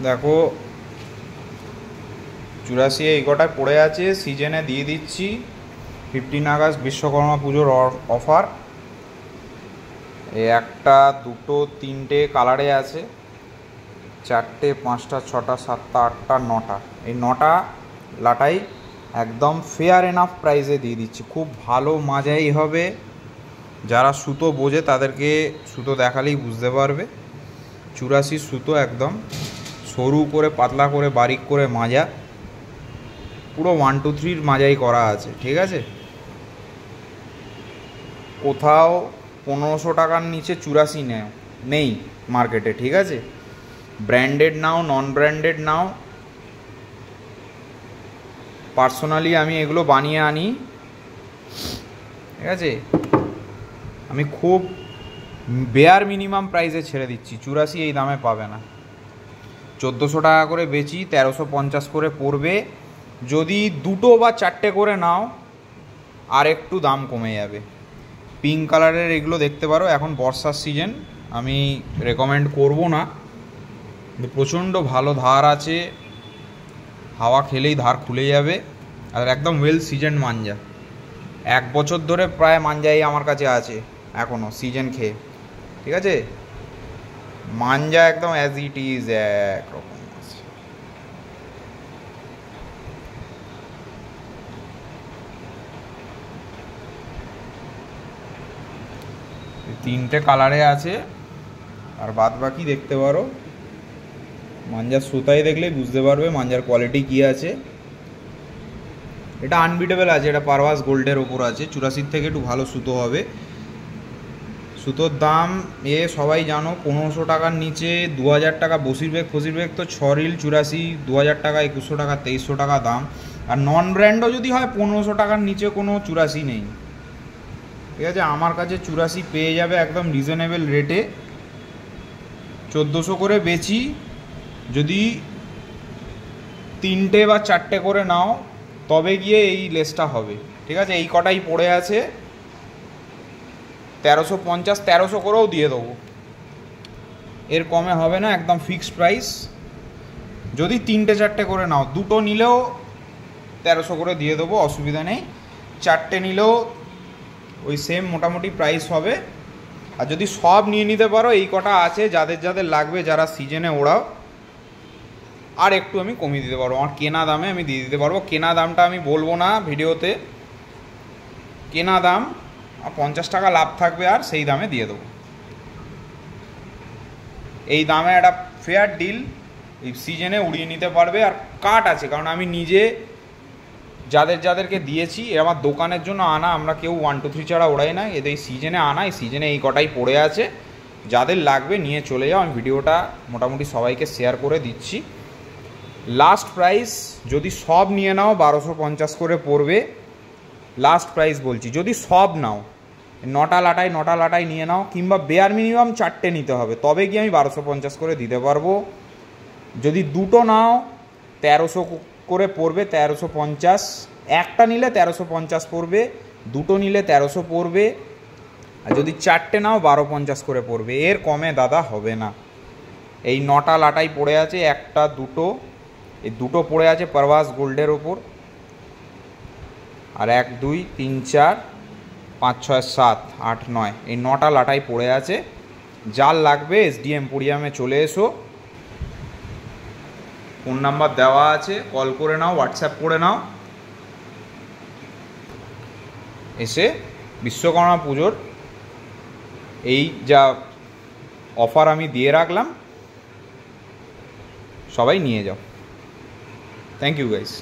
দেখো 84 এই কটায় পড়ে আছে, সিজনে দিয়ে দিচ্ছি 15 আগস্ট বিশ্বকর্মা পুজোর অফার। এই একটা, দুটো, তিনটে কালারে আছে, 4টে, 5টা, 6টা, 7টা, 8টা, 9টা। এই 9টা লাটাই একদম ফেয়ার এনাফ প্রাইসে দিয়ে দিচ্ছি। খুব ভালো মাজাই হবে, যারা সুতো বোঝে তাদেরকে সুতো দেখালেই বুঝতে পারবে। 84 সুতো, একদম সরু করে পাতলা করে বারিক করে মাজা, পুরো 1 2 3 মাজাই করা আছে, ঠিক আছে। কোথাও 1500 টাকার নিচে 84 নেই মার্কেটে, ঠিক আছে। ব্র্যান্ডেড নাও, নন ব্র্যান্ডেড নাও, পার্সোনালি আমি এগুলো বানিয়ে আনি, ঠিক আছে। আমি খুব বেয়ার মিনিমাম প্রাইসে ছেড়ে দিচ্ছি, 84 এই দামে পাবে না। 1400 টাকা করে বেচি, 1350 করে পড়বে। যদি দুটো বা চারটে করে নাও আর একটু দাম কমে যাবে। পিঙ্ক কালারের এগুলো দেখতে পারো, এখন বর্ষার সিজন, আমি রেকমেন্ড করব না, প্রচণ্ড ভালো ধার আছে, হাওয়া খেলেই ধার খুলে যাবে। আর একদম ওয়েল সিজন মাঞ্জা, 1 বছর ধরে প্রায় মাঞ্জাই আমার কাছে আছে এখনও সিজন খেয়ে, ঠিক আছে। মাঞ্জা একদম অ্যাজ ইট ইজ একরকম আছে। তিনটে কালারে আছে, আর বাদ বাকি দেখতে পারো। মাঞ্জার সুতাই দেখলেই বুঝতে পারবে মাঞ্জার কোয়ালিটি কী আছে। এটা আনবিটেবল আছে, এটা পারভাস গোল্ডের ওপর আছে। 84 থেকে একটু ভালো সুতো হবে। সুতোর দাম সবাই জানো, 1500 টাকার নিচে 2000 টাকা। বসির বেগ তো 6 রিল 84, 2000 টাকা, 2100 টাকা, 2300 টাকা দাম। আর নন ব্র্যান্ডও যদি হয় 1500 টাকার নিচে কোনো 84 নেই, ঠিক আছে। আমার কাছে 84 পেয়ে যাবে একদম রিজনেবল রেটে। 1400 করে বেচি, যদি 3টে বা 4টে করে নাও তবে গিয়ে এই লেসটা হবে, ঠিক আছে। এই কটাই পড়ে আছে, 1350, 1300 করেও দিয়ে দেবো, এর কমে হবে না, একদম ফিক্সড প্রাইস। যদি 3টে 4টে করে নাও, দুটো নিলেও 1300 করে দিয়ে দেবো, অসুবিধা নেই। 4টে নিলেও ওই সেম মোটামুটি প্রাইস হবে। আর যদি সব নিয়ে নিতে পারো, এই কটা আছে যাদের যাদের লাগবে, যারা সিজনে ওড়াও, আর একটু আমি কমিয়ে দিতে পারবো, আমার কেনা দামে আমি দিয়ে দিতে পারবো। কেনা দামটা আমি বলবো না ভিডিওতে, কেনা দাম 50 টাকা লাভ থাকবে, আর সেই দামে দিয়ে দেবো। এই দামে একটা ফেয়ার ডিল, এই সিজনে উড়িয়ে নিতে পারবে। আর কাট আছে, কারণ আমি নিজে যাদেরকে দিয়েছি, আমার দোকানের জন্য আনা, আমরা কেউ 1 2 3 ছাড়া ওড়াই না, এদের এই সিজনে আনা, এই সিজনে এই কটাই পড়ে আছে, যাদের লাগবে নিয়ে চলে যাও। আমি ভিডিওটা মোটামুটি সবাইকে শেয়ার করে দিচ্ছি। লাস্ট প্রাইস যদি সব নিয়ে নাও 1250 করে পড়বে, লাস্ট প্রাইস বলছি। যদি সব নাও, 9টা লাটাই নিয়ে নাও, কিংবা বেয়ার মিনিমাম 4টে নিতে হবে, তবে গিয়ে আমি 1250 করে দিতে পারবো। যদি দুটো নাও 1300 করে পড়বে, 1350। একটা নিলে 1350 পড়বে, দুটো নিলে 1300 পড়বে, আর যদি 4টে নাও 1250 করে পড়বে, এর কমে দাদা হবে না। এই 9টা লাটাই পড়ে আছে, একটা, দুটো, এই দুটো পড়ে আছে পারভাস গোল্ডের ওপর, আর 1 2 3 4 5 6 7 8 9, এই 9টা লাটাই পড়ে আছে। যার লাগবে এসডি এম্পোরিয়ামে চলে এসো, ফোন নাম্বার দেওয়া আছে, কল করে নাও, হোয়াটসঅ্যাপ করে নাও, এসে বিশ্বকর্মা পুজোর এই যা অফার আমি দিয়ে রাখলাম, সবাই নিয়ে যাও। Thank you guys.